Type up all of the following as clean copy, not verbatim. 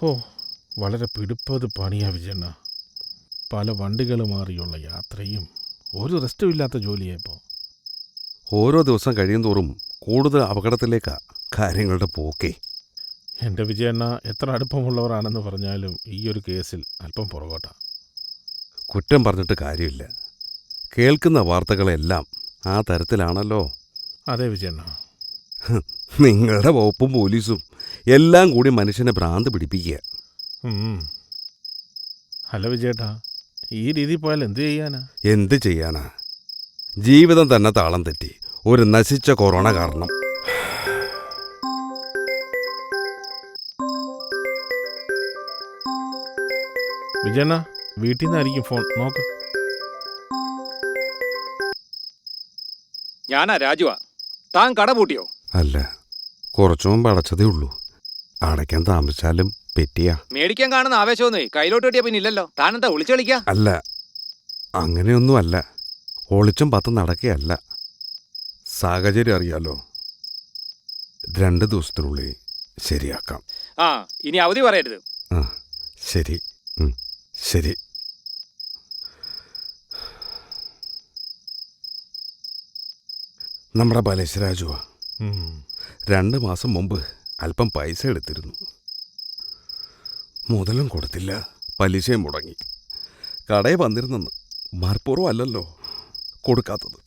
ഓ, വളരെ പിടിപ്പത് പണിയാ വിജയണ്ണ. പല വണ്ടികൾ മാറിയുള്ള യാത്രയും ഒരു റെസ്റ്റും ഇല്ലാത്ത ജോലിയായിപ്പോൾ. ഓരോ ദിവസം കഴിയുന്തോറും കൂടുതൽ അപകടത്തിലേക്കാ കാര്യങ്ങളുടെ പോക്കേ. എൻ്റെ വിജയണ്ണ എത്ര അടുപ്പമുള്ളവരാണെന്ന് പറഞ്ഞാലും ഈ ഒരു കേസിൽ അല്പം പുറകോട്ടാ. കുറ്റം പറഞ്ഞിട്ട് കാര്യമില്ല. കേൾക്കുന്ന വാർത്തകളെല്ലാം ആ തരത്തിലാണല്ലോ. അതെ വിജയണ്ണ. നിങ്ങളുടെ വകുപ്പും പോലീസും എല്ലാം കൂടി മനുഷ്യനെ ഭ്രാന്ത് പിടിപ്പിക്കുക. അല്ല വിജയേട്ടാ, ഈ രീതി പോയാൽ എന്ത് ചെയ്യാനാ? എന്ത് ചെയ്യാനാ? ജീവിതം തന്നെ താളം തെറ്റി ഒരു നശിച്ച കൊറോണ കാരണം. വിജയണ്ണ, വീട്ടിൽ നിന്നായിരിക്കും ഫോൺ. നോക്ക്. ഞാനാ രാജുവാ. താൻ കട പൂട്ടിയോ? അല്ല, കുറച്ചു മുമ്പ് അടച്ചതേ ഉള്ളൂ. അടയ്ക്കാൻ താമസിച്ചാലും പെറ്റിയാ. മേടിക്കാൻ കാണുന്ന ആവേശമൊന്നേ കയ്യിലോട്ട് കിട്ടിയ പിന്നെ ഇല്ലല്ലോ. താനെന്താ ഒളിച്ചു കളിക്കാ? അല്ല, അങ്ങനെയൊന്നും അല്ല. ഒളിച്ചും പത്തും നടക്കുകയല്ല. സാഹചര്യം അറിയാലോ. 2 ദിവസത്തിനുള്ളിൽ ശരിയാക്കാം. ആ, ഇനി അവധി പറയരുത്. ആ, ശരി. ശരി. നമ്മുടെ ബലേശ്വരാജുവാ. 2 മാസം മുമ്പ് അല്പം പൈസ എടുത്തിരുന്നു. മുതലും കൊടുത്തില്ല, പലിശയും മുടങ്ങി. കടയിൽ വന്നിരുന്നെന്ന് മനഃപൂർവ്വമല്ലല്ലോ കൊടുക്കാത്തത്.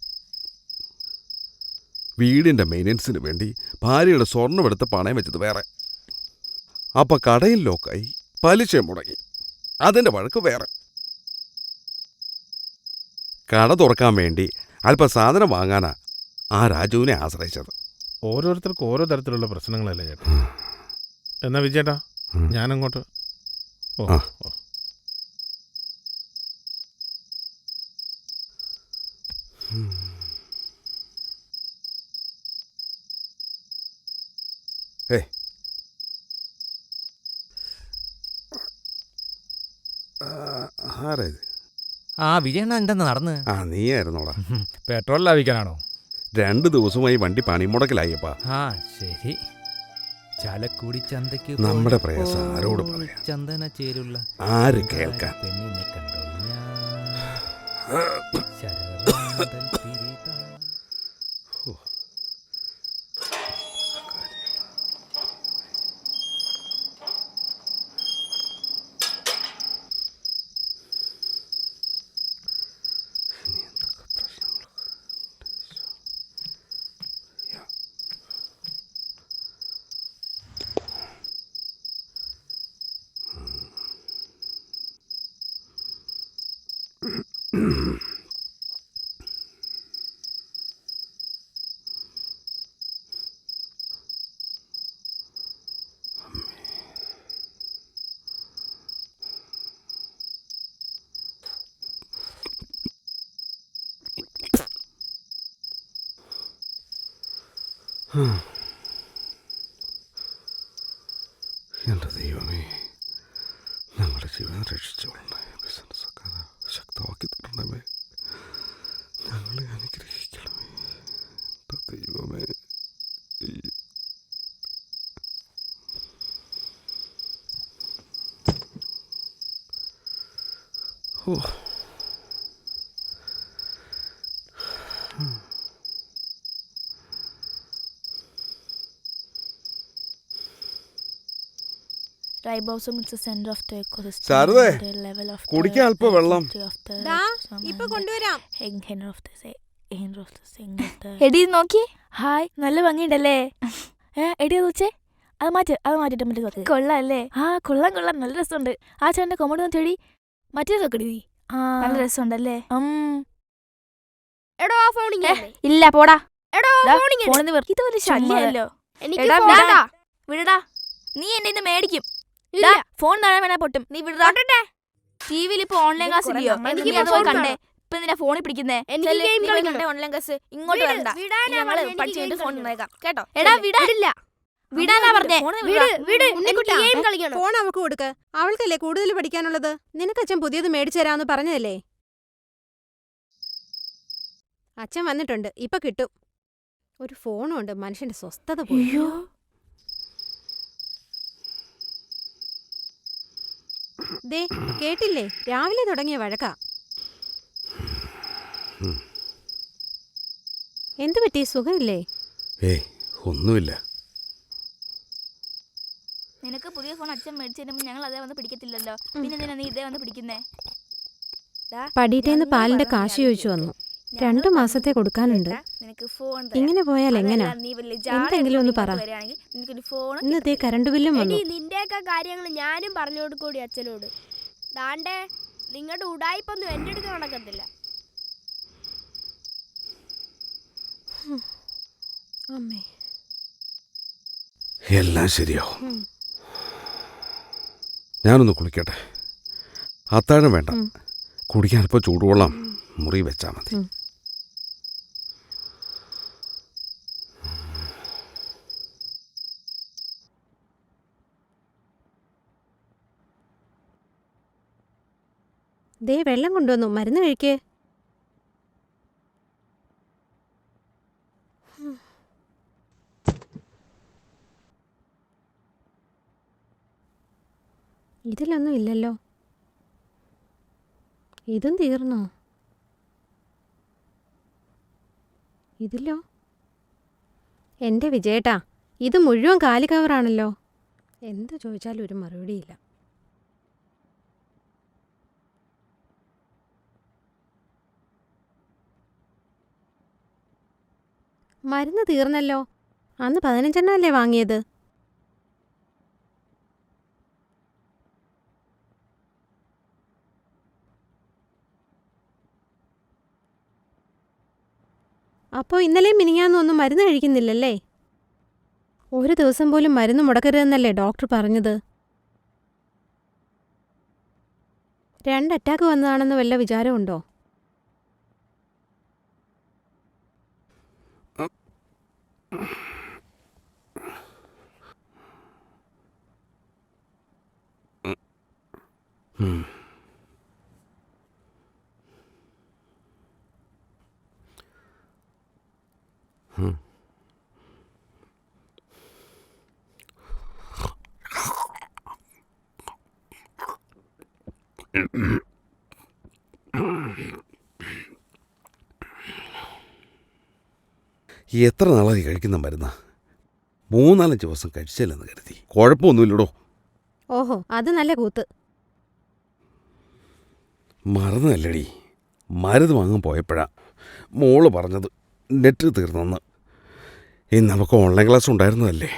വീടിൻ്റെ മെയിൻ്റനൻസിന് വേണ്ടി ഭാര്യയുടെ സ്വർണ്ണമെടുത്ത് പണയം വെച്ചത് വേറെ. അപ്പം കടയിൽ ലോക്കായി, പലിശയും മുടങ്ങി. അതിൻ്റെ വഴക്ക് വേറെ. കട തുറക്കാൻ വേണ്ടി അല്പം സാധനം വാങ്ങാനാ ആ രാജുവിനെ ആശ്രയിച്ചത്. ഓരോരുത്തർക്കും ഓരോ തരത്തിലുള്ള പ്രശ്നങ്ങളല്ലേ ചേട്ടാ. എന്നാ വിജയേട്ടാ, ഞാനങ്ങോട്ട്. ഓ ഓ ആരാ ഇത്? ആ വിജയണ്ണ എന്തെന്ന് നടന്ന്? ആ, നീയായിരുന്നോടാ. പെട്രോൾ ലാഭിക്കാനാണോ? 2 ദിവസമായി വണ്ടി പണിമുടക്കിലായപ്പാ. ആ ശരി. ചാലക്കുടി ചന്തയ്ക്ക് നമ്മുടെ പ്രയാസം ആരോട് പറയാം? ചന്ദന ചേരുള്ള ആര് കേൾക്കാൻ? പെണ്ണിനെ കണ്ടോ ഞാൻ. എൻ്റെ ദൈവമേ, ഞങ്ങളുടെ ജീവൻ രക്ഷിച്ചോളണേ. ബിസിനസ്സൊക്കെ ശക്തമാക്കി തരണമേ. ഞങ്ങളെ അനുഗ്രഹിക്കണമേ. എൻ്റെ ദൈവമേ. ഓ, Ribosome is the center of the ecosystem. ശാരദേ, The level of കുടിക്കാൻ അല്പം വെള്ളം. ഇപ്പൊ കൊണ്ടുവരാം. എടി നോക്കി. ഹായ്, നല്ല ഭംഗിയുണ്ടല്ലേ. എടി അത് വെച്ചേ. അത് മാറ്റിട്ട് മറ്റേ നോക്ക്. കൊള്ളാം അല്ലേ? ആ കൊള്ളാം, നല്ല രസമുണ്ട്. ആ ചേട്ടൻ്റെ കൊമഡ് ചെടി മറ്റേ നോക്കടി. നല്ല രസമുണ്ടല്ലേ. എടോ ആ ഫോണിങ് ഇല്ല പോടാ. എടോ ഫോണിങ് ഇത് ഒരു ശല്യമല്ലോ. വിടടാ, നീ എന്നെ മേടിക്കും. ഫോൺ താഴെ വേണേ പൊട്ടും. നീ വിടടാ. ടിവിയിൽ ഇപ്പൊ ഓൺലൈൻ ക്ലാസ് ഇല്ലയോ? കണ്ടേ ഇപ്പൊ എന്തിനാ ഫോണിൽ പിടിക്കുന്നേ? ഓൺലൈൻ ക്ലാസ് ഇങ്ങോട്ട് വരണ്ട. ഞങ്ങള് പഠിച്ചു കഴിഞ്ഞിട്ട് ഫോൺ തന്നേക്കാം കേട്ടോ. എടാ വിടാനില്ല. വിടാനാ പറഞ്ഞേ. ഫോൺ അവൾക്ക് കൊടുക്ക്. അവൾക്കല്ലേ കൂടുതൽ പഠിക്കാനുള്ളത്. നിനക്ക് അച്ഛൻ പുതിയത് മേടിച്ചു തരാമെന്ന് പറഞ്ഞതല്ലേ? അച്ഛൻ വന്നിട്ടുണ്ട്, ഇപ്പൊ കിട്ടും. ഒരു ഫോണും ഉണ്ട്, മനുഷ്യന്റെ സ്വസ്ഥത പോയി. ദേ കേട്ടില്ലേ, രാവിലെ തുടങ്ങിയ വഴക്കാ. എന്തു പറ്റി, സുഖമില്ലേ? ഏയ് ഒന്നുമില്ല. നിനക്ക് പുതിയ ഫോൺ അച്ഛൻ മേടിച്ചു തരുമ്പോൾ ഞങ്ങൾ അതേ വന്ന് പിടിക്കത്തില്ലല്ലോ. പിന്നെ എന്തിനാ നീ ഇതേ വന്ന് പിടിക്കുന്നേ? പടിയിട്ടേന്ന് പാലിന്റെ കാശ് ചോദിച്ചു വന്നു. 2 മാസത്തെ കൊടുക്കാനുണ്ട്. ഇങ്ങനെ പോയാൽ എങ്ങനാ? എന്തെങ്കിലും ഒന്ന് പറ. ഇന്നത്തെ കറണ്ട് ബില്ലും വന്നു. നിന്റെയൊക്കെ കാര്യങ്ങൾ ഞാനും പറഞ്ഞു കൊടുക്കൂടി അച്ഛനോട്. ദാണ്ടേ നിങ്ങളുടെ ഉടായിപ്പൊന്നും എൻ്റെ അടുത്ത് നടക്കത്തില്ല. അമ്മേ, എല്ലാം ശരിയാവും. ഞാനൊന്ന് കുളിക്കട്ടെ. അത്താഴം വേണ്ട, കുടിക്കാനിപ്പോൾ ചൂടുവെള്ളം മുറി വെച്ചാൽ മതി. ദേ വെള്ളം കൊണ്ടുവന്നു, മരുന്ന് കഴിക്കേ. ഇതിലൊന്നും ഇല്ലല്ലോ. ഇതും തീർന്നോ? ഇതിലോ? എൻ്റെ വിജയേട്ടാ, ഇത് മുഴുവൻ കാലി കവറാണല്ലോ. എന്ത് ചോദിച്ചാലും ഒരു മറുപടിയില്ല. മരുന്ന് തീർന്നല്ലോ. അന്ന് 15 അല്ലേ വാങ്ങിയത്? അപ്പോൾ ഇന്നലെയും മിനിങ്ങാന്നും ഒന്നും മരുന്ന് കഴിക്കുന്നില്ലല്ലേ? ഒരു ദിവസം പോലും മരുന്ന് മുടക്കരുതെന്നല്ലേ ഡോക്ടർ പറഞ്ഞത്? 2 അറ്റാക്ക് വന്നതാണെന്ന് വല്ല വിചാരമുണ്ടോ? എത്ര നാളായി കഴിക്കുന്ന മരുന്നാ? 3-4 ദിവസം കഴിച്ചില്ലെന്ന് കരുതി. കുഴപ്പമൊന്നുമില്ലടോ. ഓഹോ, അത് നല്ല കൂത്ത്. മറന്നല്ലടി, മരുന്ന് വാങ്ങാൻ പോയപ്പോഴാ മോള് പറഞ്ഞത് നെറ്റ് തീർന്നെന്ന്. ഇന്ന് നമുക്ക് ഓൺലൈൻ ക്ലാസ് ഉണ്ടായിരുന്നതല്ലേ.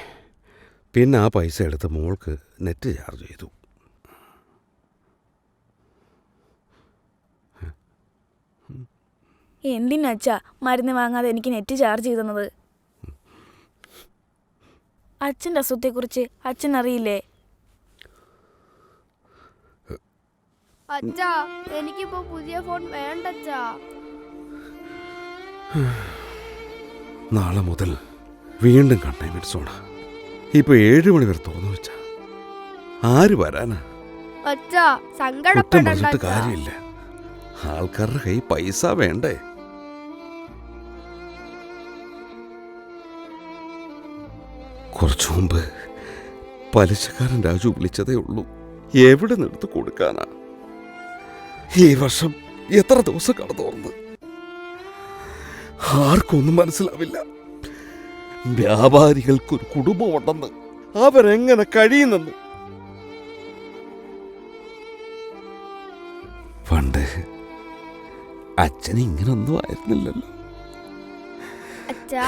പിന്നെ ആ പൈസ എടുത്ത് മോൾക്ക് നെറ്റ് ചാർജ് ചെയ്തു. എന്തിനാച്ചാ മരുന്ന് വാങ്ങാതെ എനിക്ക് നെറ്റ് ചാർജ് ചെയ്തത്? അച്ഛൻ്റെ അസുഖത്തെക്കുറിച്ച് അച്ഛൻ അറിയില്ലേ? അച്ഛാ, എനിക്കിപ്പോ പുതിയ ഫോൺ വേണ്ടച്ചാ. നാളെ മുതൽ വീണ്ടും കണ്ടെയ്ൻമെന്റ് സോണ. ഇപ്പൊ 7 മണി വരെ തുറന്നു വെച്ചാ ആര് വരാനാ? അച്ഛാ, കുറ്റം സങ്കടപ്പെടണ്ട പറഞ്ഞിട്ട് അച്ഛാ. കാര്യമില്ല. ആൾക്കാരുടെ കൈ പൈസ വേണ്ടേ? കുറച്ചു മുമ്പ് പലിശക്കാരൻ രാജു വിളിച്ചതേ ഉള്ളൂ. എവിടെ നിന്നെടുത്ത് കൊടുക്കാനാ? ഈ വർഷം എത്ര ദിവസം കടന്നു ആർക്കൊന്നും മനസ്സിലാവില്ല. വ്യാപാരികൾക്കൊരു കുടുംബമുണ്ടെന്ന്, അവരെങ്ങനെ കഴിയുന്നെന്ന്. പണ്ട് അച്ഛൻ ഇങ്ങനൊന്നും ആയിരുന്നില്ലല്ലോ. അച്ഛാ,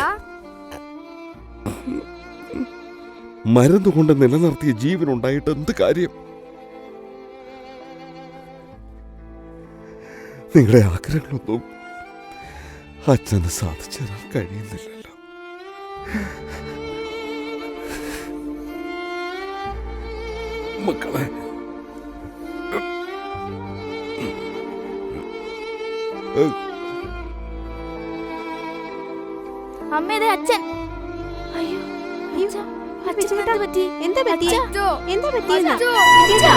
മരുന്ന് കൊണ്ട് നിലനിർത്തിയ ജീവനുണ്ടായിട്ട് എന്ത് കാര്യം? നിങ്ങളുടെ ആഗ്രഹങ്ങളൊന്നും അച്ഛന് സാധിച്ചു തരാൻ കഴിയുന്നില്ലല്ലോ. മക്കളെ, അമ്മേതേ അച്ഛൻ. അയ്യോ, അച്ഛാ, അച്ഛന് എന്ത് പറ്റി? എന്താ പറ്റി? അച്ഛോ, എന്താ പറ്റിയെന്ന്? അച്ഛോ, അച്ഛാ,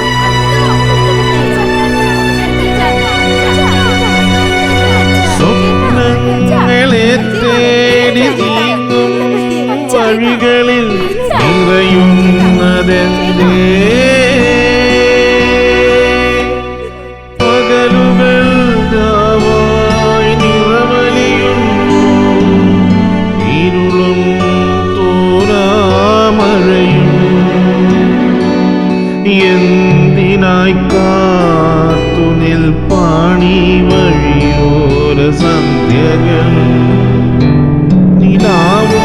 സ്വപ്നങ്ങളെ തേടി വഴികളിൽ നിറയുന്നതെന്തേ? നിനക്കായി കാത്തു നിൽപ്പാണി വഴിയോര സന്ധ്യകൾ നിലാവു